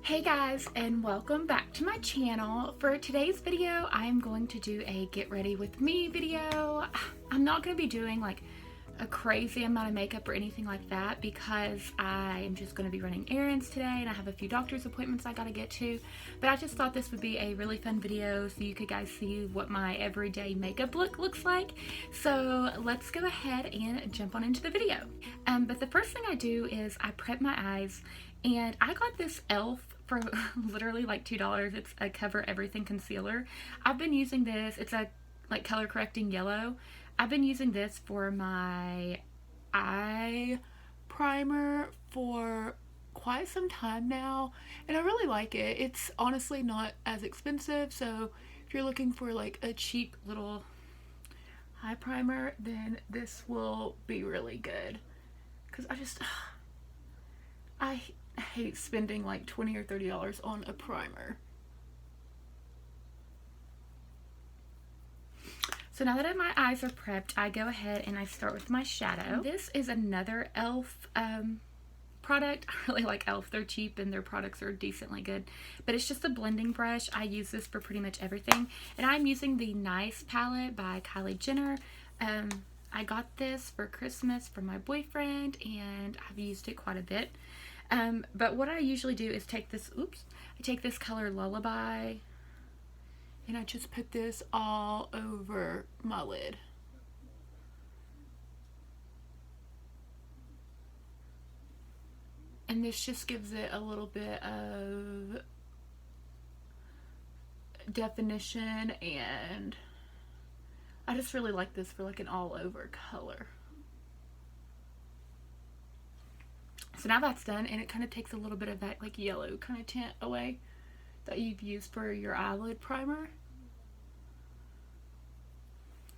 Hey guys, and welcome back to my channel. For today's video, I am going to do a get ready with me video. I'm not going to be doing like a crazy amount of makeup or anything like that because I am just going to be running errands today and I have a few doctor's appointments I got to get to. But I just thought this would be a really fun video so you could guys see what my everyday makeup look looks like. So let's go ahead and jump on into the video. But the first thing I do is I prep my eyes, and I got this e.l.f. for literally like $2. It's a Cover Everything concealer. I've been using this. It's a like color correcting yellow. I've been using this for my eye primer for quite some time now, and I really like it. It's honestly not as expensive, so if you're looking for like a cheap little eye primer, then this will be really good. Because I hate spending like $20 or $30 on a primer. So now that my eyes are prepped, I go ahead and I start with my shadow. This is another e.l.f. Product. I really like e.l.f. They're cheap and their products are decently good. But it's just a blending brush. I use this for pretty much everything. And I'm using the Nice palette by Kylie Jenner. I got this for Christmas from my boyfriend and I've used it quite a bit. But what I usually do is take this, I take this color Lullaby, and I just put this all over my lid. And this just gives it a little bit of definition, and I just really like this for like an all over color. So now that's done, and it kind of takes a little bit of that like yellow kind of tint away that you've used for your eyelid primer.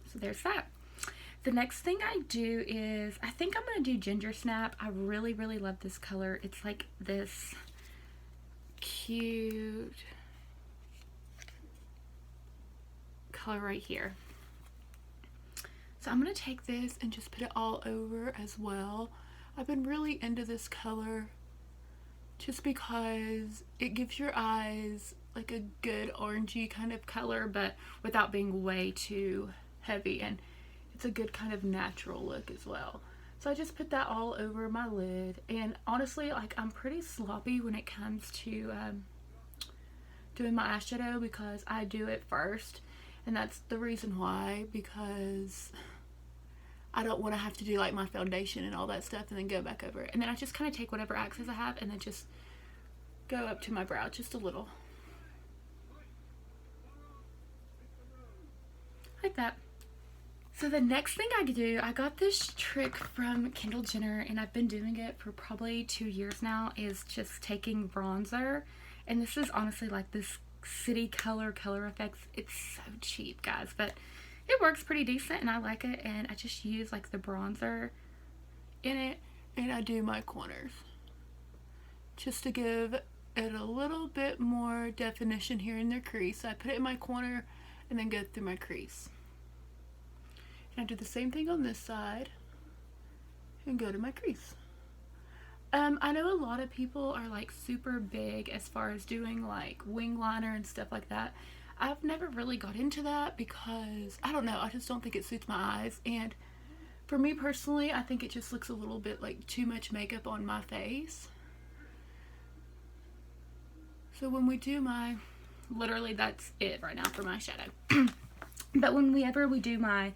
So there's that. The next thing I do is, I think I'm going to do Ginger Snap. I really, really love this color. It's like this cute color right here. So I'm going to take this and just put it all over as well. I've been really into this color just because it gives your eyes like a good orangey kind of color, but without being way too heavy, and it's a good kind of natural look as well. So I just put that all over my lid, and honestly, like, I'm pretty sloppy when it comes to doing my eyeshadow because I do it first, and that's the reason why, because I don't want to have to do like my foundation and all that stuff and then go back over it. And then I just kind of take whatever access I have and then just go up to my brow just a little. Like that. So the next thing I do, I got this trick from Kendall Jenner, and I've been doing it for probably 2 years now, is just taking bronzer. And this is honestly like this city color effects. It's so cheap, guys, but it works pretty decent and I like it. And I just use like the bronzer in it, and I do my corners just to give it a little bit more definition here in the crease. So I put it in my corner and then go through my crease. And I do the same thing on this side and go to my crease. I know a lot of people are like super big as far as doing like wing liner and stuff like that. I've never really got into that because, I don't know, I just don't think it suits my eyes. And for me personally, I think it just looks a little bit like too much makeup on my face. So when we do my, literally that's it right now for my shadow. But whenever we do my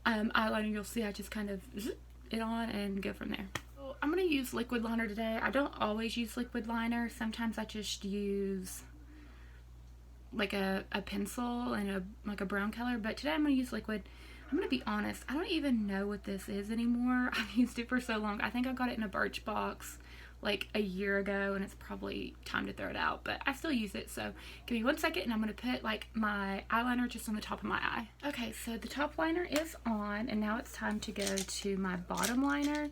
eyeliner, you'll see I just kind of zip it on and go from there. So I'm going to use liquid liner today. I don't always use liquid liner. Sometimes I just use like a pencil and like a brown color, but today I'm going to use liquid. I'm going to be honest, I don't even know what this is anymore. I've used it for so long. I think I got it in a Birchbox like a year ago, and it's probably time to throw it out, but I still use it. So give me 1 second and I'm going to put like my eyeliner just on the top of my eye. Okay, so the top liner is on, and now it's time to go to my bottom liner.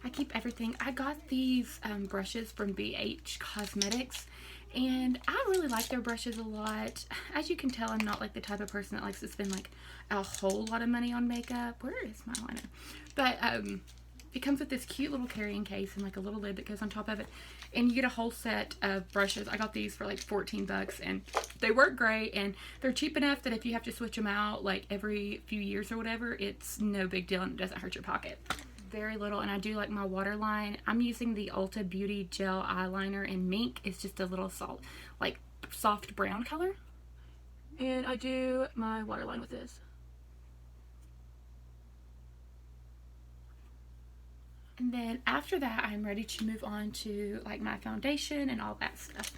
I keep everything. I got these brushes from BH Cosmetics, and I really like their brushes a lot. As you can tell, I'm not like the type of person that likes to spend like a whole lot of money on makeup. Where is my liner? But it comes with this cute little carrying case and like a little lid that goes on top of it, and you get a whole set of brushes. I got these for like 14 bucks, and they work great, and they're cheap enough that if you have to switch them out like every few years or whatever, it's no big deal and it doesn't hurt your pocket. Very little. And I do like my waterline. I'm using the Ulta Beauty Gel Eyeliner in Mink. It's just a little soft brown color, and I do my waterline with this. And then after that, I'm ready to move on to like my foundation and all that stuff.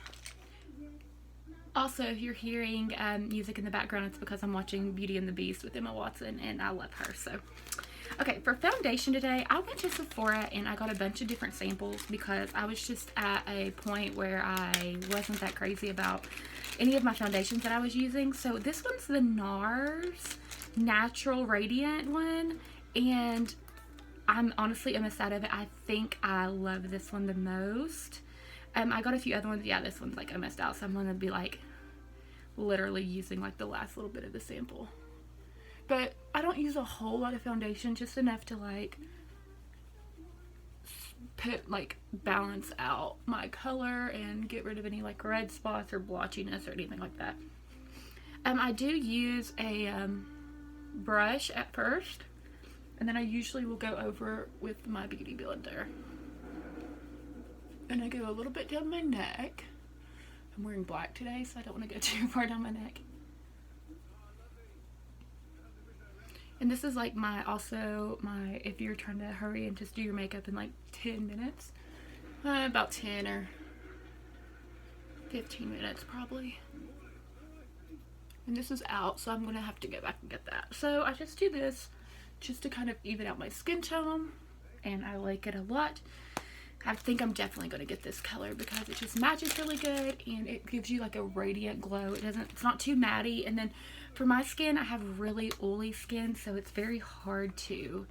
Also, if you're hearing music in the background, it's because I'm watching Beauty and the Beast with Emma Watson, and I love her. So okay, for foundation today, I went to Sephora and I got a bunch of different samples because I was just at a point where I wasn't that crazy about any of my foundations that I was using. So this one's the NARS Natural Radiant one, and I'm honestly almost out of it. I think I love this one the most. I got a few other ones. Yeah, this one's like almost out, so I'm gonna be like literally using like the last little bit of the sample. But I don't use a whole lot of foundation, just enough to like balance out my color and get rid of any like red spots or blotchiness or anything like that. I do use a brush at first, and then I usually will go over with my beauty blender. And I go a little bit down my neck. I'm wearing black today, so I don't want to go too far down my neck. And this is like if you're trying to hurry and just do your makeup in like 10 minutes. About 10 or 15 minutes probably. And this is out, so I'm going to have to go back and get that. So I just do this just to kind of even out my skin tone, and I like it a lot. I think I'm definitely going to get this color because it just matches really good, and it gives you like a radiant glow. It's not too matty. And then for my skin, I have really oily skin, so it's very hard to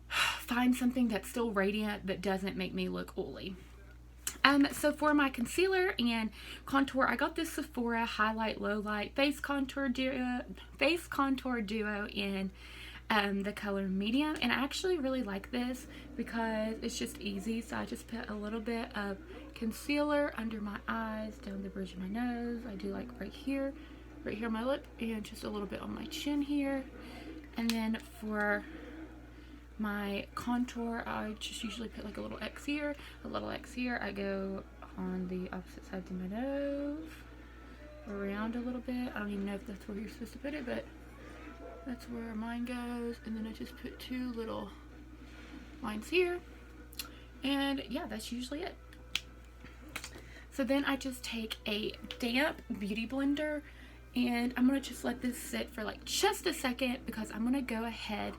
find something that's still radiant that doesn't make me look oily. So for my concealer and contour, I got this Sephora Highlight Lowlight Face Contour Duo in the color medium, and I actually really like this because it's just easy. So I just put a little bit of concealer under my eyes, down the bridge of my nose. I do like right here on my lip, and just a little bit on my chin here. And then for my contour, I just usually put like a little X here, a little X here. I go on the opposite sides of my nose, around a little bit. I don't even know if that's where you're supposed to put it, but that's where mine goes. And then I just put two little lines here, and yeah, that's usually it. So then I just take a damp beauty blender, and I'm gonna just let this sit for like just a second because I'm gonna go ahead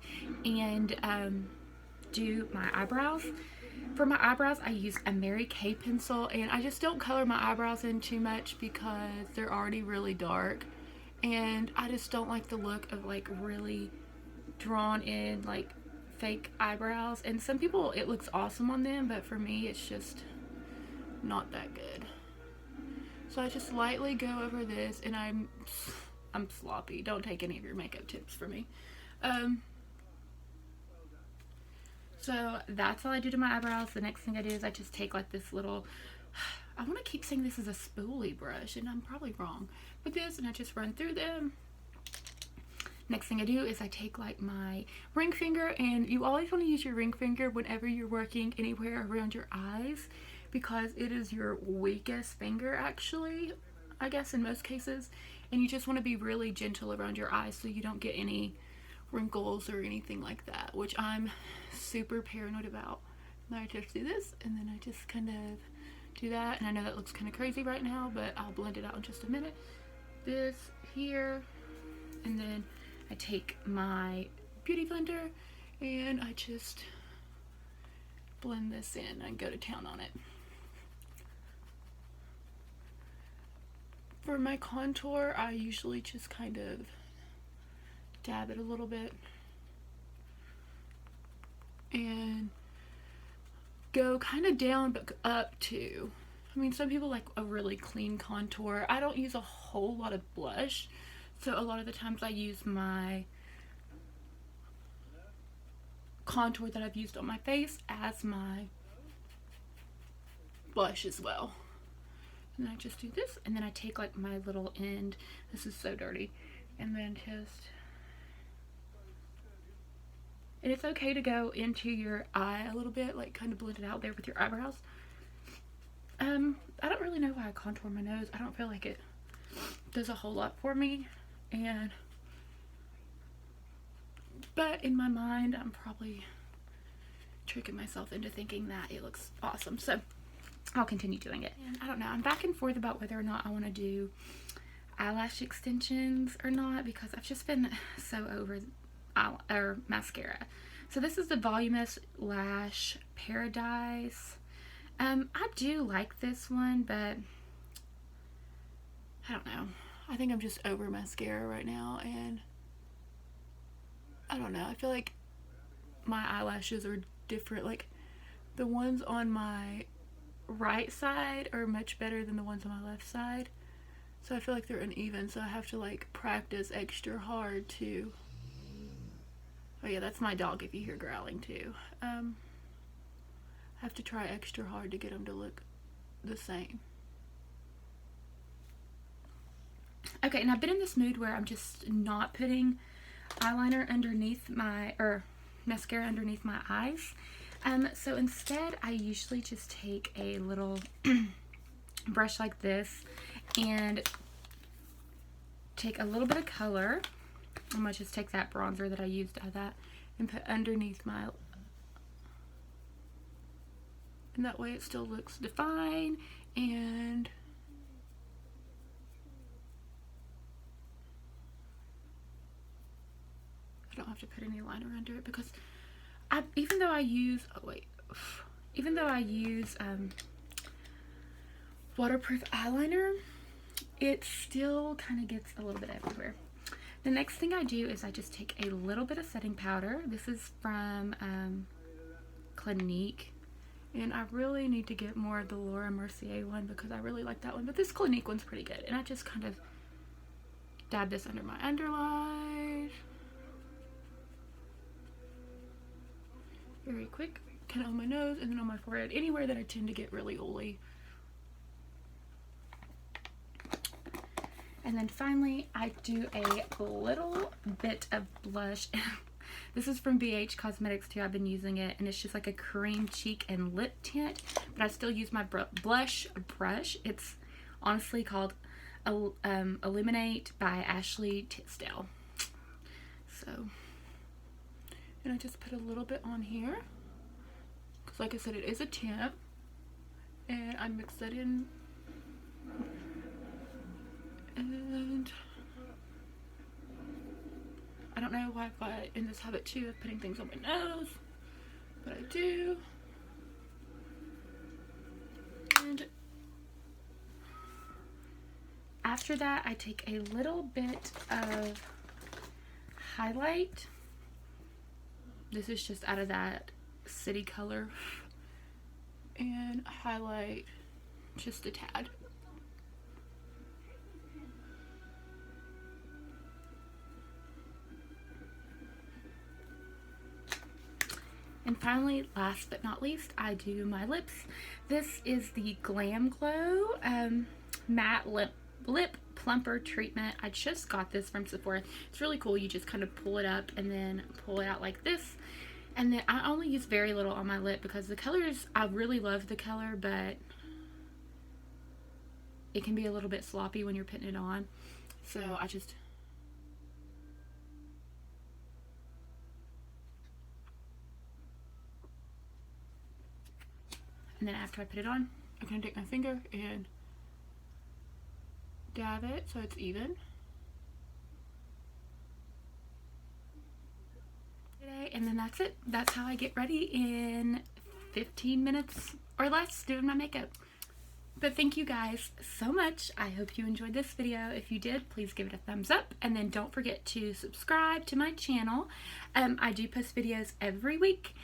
and do my eyebrows. For my eyebrows, I use a Mary Kay pencil, and I just don't color my eyebrows in too much because they're already really dark, and I just don't like the look of like really drawn in like fake eyebrows. And some people, it looks awesome on them, but for me it's just not that good. So I just lightly go over this, and I'm sloppy. Don't take any of your makeup tips from me. So that's all I do to my eyebrows. The next thing I do is I just take like this little, I want to keep saying this is a spoolie brush, and I'm probably wrong, but this, and I just run through them. Next thing I do is I take like my ring finger, and you always want to use your ring finger whenever you're working anywhere around your eyes because it is your weakest finger actually, I guess in most cases, and you just want to be really gentle around your eyes so you don't get any wrinkles or anything like that, which I'm super paranoid about. And I just do this, and then I just kind of do that, and I know that looks kind of crazy right now, but I'll blend it out in just a minute. This here, and then I take my beauty blender and I just blend this in and go to town on it. For my contour, I usually just kind of dab it a little bit and go kind of down but up too. I mean, some people like a really clean contour. I don't use a whole lot of blush, so a lot of the times I use my contour that I've used on my face as my blush as well. And then I just do this, and then I take like my little end, this is so dirty, and then just, and it's okay to go into your eye a little bit, like kind of blend it out there with your eyebrows. I don't really know why I contour my nose. I don't feel like it does a whole lot for me, but in my mind I'm probably tricking myself into thinking that it looks awesome, so I'll continue doing it. And I don't know, I'm back and forth about whether or not I want to do eyelash extensions or not, because I've just been so over mascara. So this is the Voluminous Lash Paradise. I do like this one, but I don't know. I think I'm just over mascara right now, and I don't know. I feel like my eyelashes are different. Like the ones on my right side are much better than the ones on my left side. So I feel like they're uneven, so I have to like practice extra hard to... Oh yeah, that's my dog if you hear growling too. I have to try extra hard to get them to look the same. Okay, and I've been in this mood where I'm just not putting eyeliner underneath my, or mascara underneath my eyes. So instead I usually just take a little brush like this and take a little bit of color. I'm gonna just take that bronzer that I used out of that and put underneath my, and that way it still looks defined, and I don't have to put any liner under it, because even though I use waterproof eyeliner, it still kind of gets a little bit everywhere. The next thing I do is I just take a little bit of setting powder. This is from Clinique, and I really need to get more of the Laura Mercier one because I really like that one, but this Clinique one's pretty good. And I just kind of dab this under my underline. Very quick, kind of on my nose and then on my forehead, anywhere that I tend to get really oily. And then finally, I do a little bit of blush. This is from BH Cosmetics too. I've been using it, and it's just like a cream cheek and lip tint, but I still use my blush brush. It's honestly called Illuminate by Ashley Tisdale. So, and I just put a little bit on here, because like I said, it is a tint, and I mix that in. And I don't know why I got in this habit too of putting things on my nose, but I do. And after that, I take a little bit of highlight. This is just out of that City Color, and highlight just a tad. And finally, last but not least, I do my lips. This is the Glam Glow Matte Lip Plumper Treatment. I just got this from Sephora. It's really cool. You just kind of pull it up and then pull it out like this. And then I only use very little on my lip because the colors, I really love the color, but it can be a little bit sloppy when you're putting it on. So I just... And then after I put it on, I'm going to take my finger and dab it so it's even. And then that's it. That's how I get ready in 15 minutes or less doing my makeup. But thank you guys so much. I hope you enjoyed this video. If you did, please give it a thumbs up. And then don't forget to subscribe to my channel. I do post videos every week.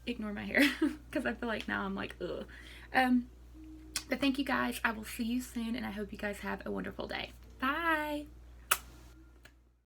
Ignore my hair because I feel like now I'm like, ugh. But thank you guys. I will see you soon, and I hope you guys have a wonderful day. Bye.